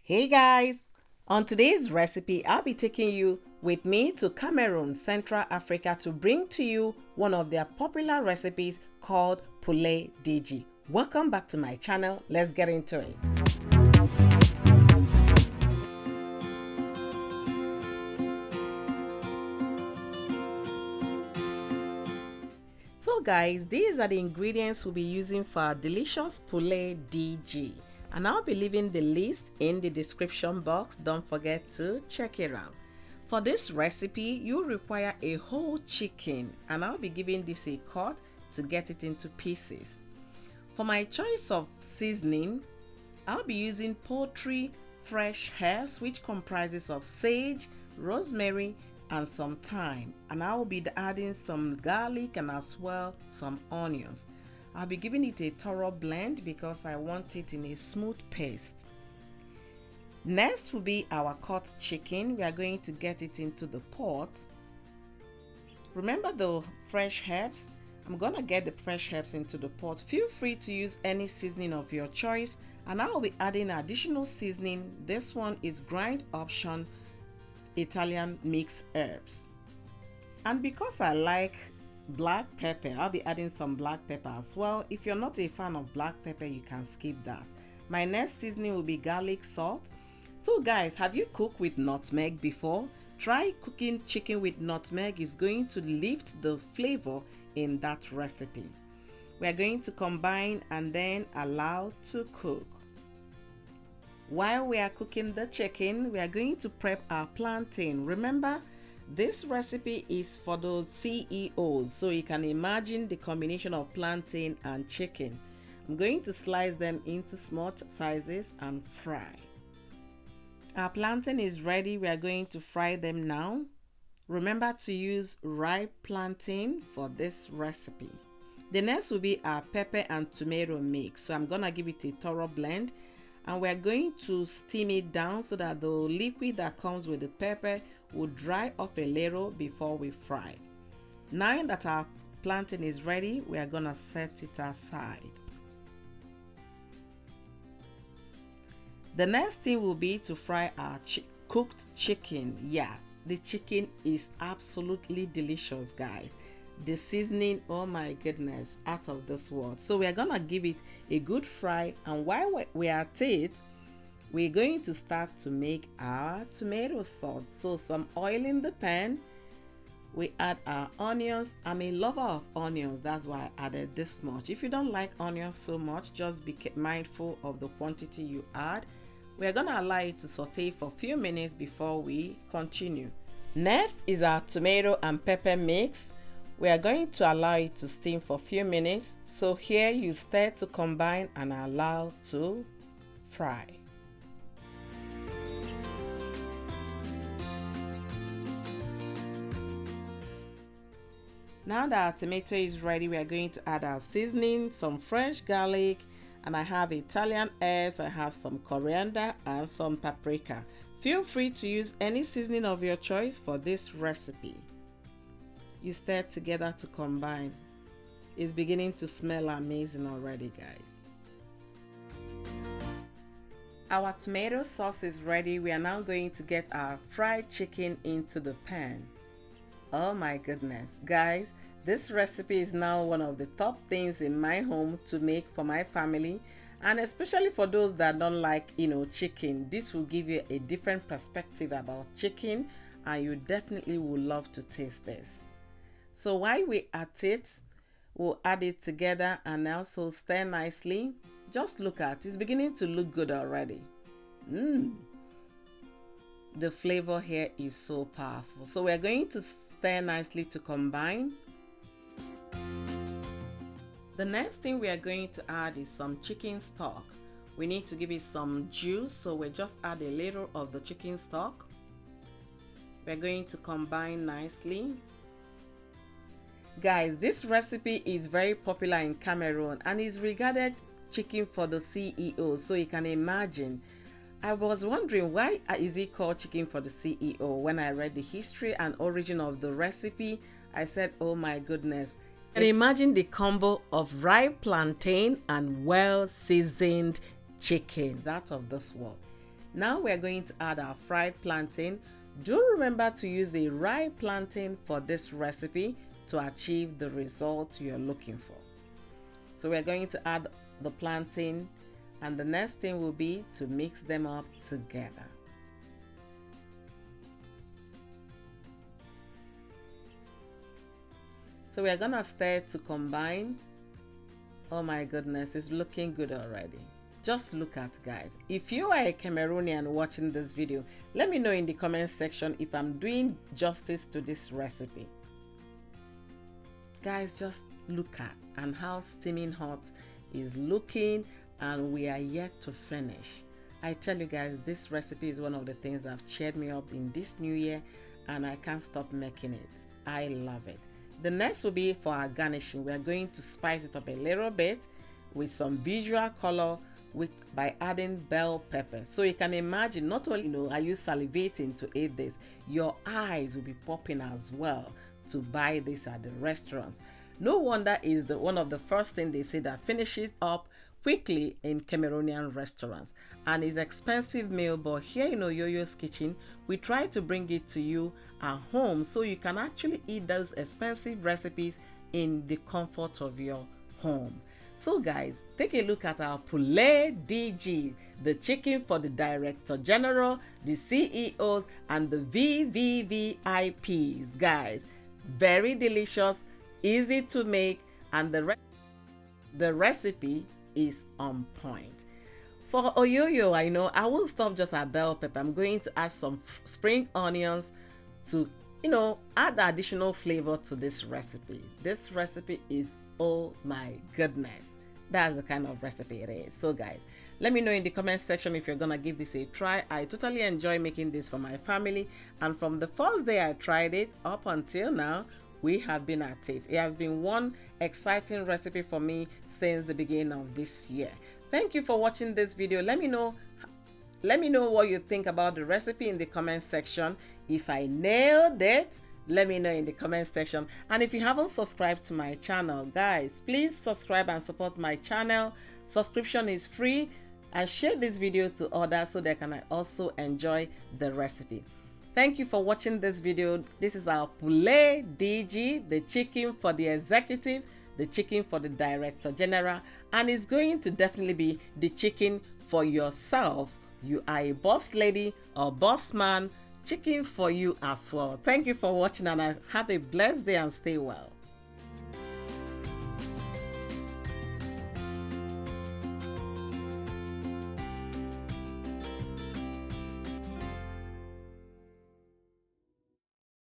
Hey guys! On today's recipe, I'll be taking you with me to Cameroon, Central Africa to bring to you one of their popular recipes called Poulet DG. Welcome back to my channel. Let's get into it. So guys, these are the ingredients we'll be using for our delicious Poulet DG. And I'll be leaving the list in the description box. Don't forget to check it out. For this recipe, you require a whole chicken, and I'll be giving this a cut to get it into pieces. For my choice of seasoning, I'll be using poultry fresh herbs, which comprises of sage, rosemary, and some thyme. And I will be adding some garlic and as well some onions. I'll be giving it a thorough blend because I want it in a smooth paste. Next will be our cut chicken. We are going to get it into the pot. Remember the fresh herbs? I'm gonna get the fresh herbs into the pot. Feel free to use any seasoning of your choice, and I will be adding additional seasoning. This one is grind option Italian mixed herbs. And because I like black pepper, I'll be adding some black pepper as well. If you're not a fan of black pepper, you can skip that. My next seasoning will be garlic salt. So guys, have you cooked with nutmeg before? Try cooking chicken with nutmeg. Is going to lift the flavor in that recipe. We are going to combine and then allow to cook. While we are cooking the chicken, we are going to prep our plantain. Remember, this recipe is for those CEOs, so you can imagine the combination of plantain and chicken. I'm going to slice them into small sizes and fry. Our plantain is ready. We are going to fry them now. Remember to use ripe plantain for this recipe. The next will be our pepper and tomato mix. So I'm gonna give it a thorough blend, and we're going to steam it down so that the liquid that comes with the pepper will dry off a little before we fry. Now that our plantain is ready, we are gonna set it aside. The next thing will be to fry our cooked chicken. Yeah, the chicken is absolutely delicious, guys. The seasoning, oh my goodness, out of this world. So we are gonna give it a good fry, and while we are at it, we're going to start to make our tomato sauce. So some oil in the pan. We add our onions. I'm a lover of onions, that's why I added this much. If you don't like onions so much, just be mindful of the quantity you add. We're gonna allow it to saute for a few minutes before we continue. Next is our tomato and pepper mix. We are going to allow it to steam for a few minutes. So here you stir to combine and allow to fry. Now that our tomato is ready, we are going to add our seasoning, some fresh garlic, and I have Italian herbs. I have some coriander and some paprika. Feel free to use any seasoning of your choice for this recipe. You stir together to combine. It's beginning to smell amazing already, guys. Our tomato sauce is ready. We are now going to get our fried chicken into the pan. Oh my goodness, guys, this recipe is now one of the top things in my home to make for my family, and especially for those that don't like, chicken. This will give you a different perspective about chicken, and you definitely will love to taste this. So while we're at it, we'll add it together and also stir nicely. Just look at it. It's beginning to look good already. The flavor here is so powerful. So we're going to stir nicely to combine. The next thing we are going to add is some chicken stock. We need to give it some juice, so we'll just add a little of the chicken stock. We're going to combine nicely. Guys, this recipe is very popular in Cameroon and is regarded chicken for the CEO, so you can imagine. I was wondering, why is it called chicken for the CEO? When I read the history and origin of the recipe, I said, oh my goodness. And imagine the combo of ripe plantain and well seasoned chicken. Out of this world. Now we're going to add our fried plantain. Do remember to use a rye plantain for this recipe to achieve the result you're looking for. So we're going to add the plantain, and the next thing will be to mix them up together. So we're gonna stir to combine. Oh my goodness, it's looking good already. Just look at, guys. If you are a Cameroonian watching this video, let me know in the comment section if I'm doing justice to this recipe. Guys, just look at and how steaming hot is looking, and we are yet to finish. I tell you guys, this recipe is one of the things that have cheered me up in this new year, and I can't stop making it. I love it. The next will be for our garnishing. We are going to spice it up a little bit with some visual color by adding bell pepper. So you can imagine, not only are you salivating to eat this, your eyes will be popping as well to buy this at the restaurants. No wonder is one of the first things they say that finishes up quickly in Cameroonian restaurants, and it's expensive meal, but here Yoyo's Kitchen, we try to bring it to you at home so you can actually eat those expensive recipes in the comfort of your home. So guys, take a look at our Poulet DG, the chicken for the Director General, the CEOs, and the VVVIPs. Guys, very delicious, easy to make, and the recipe is on point. For oyoyo, I know I won't stop just at bell pepper. I'm going to add some spring onions to add additional flavor to this recipe. This recipe is, oh my goodness, that's the kind of recipe it is. So guys, let me know in the comment section if you're gonna give this a try. I totally enjoy making this for my family, and from the first day I tried it up until now, we have been at it. It has been one exciting recipe for me since the beginning of this year. Thank you for watching this video. Let me know what you think about the recipe in the comment section. If I nailed it, let me know in the comment section. And if you haven't subscribed to my channel, guys, please subscribe and support my channel. Subscription is free, and share this video to others so they can also enjoy the recipe. Thank you for watching this video. This is our Poulet DG, the chicken for the executive, the chicken for the Director General, and it's going to definitely be the chicken for yourself. You are a boss lady or boss man, chicken for you as well. Thank you for watching, and have a blessed day and stay well.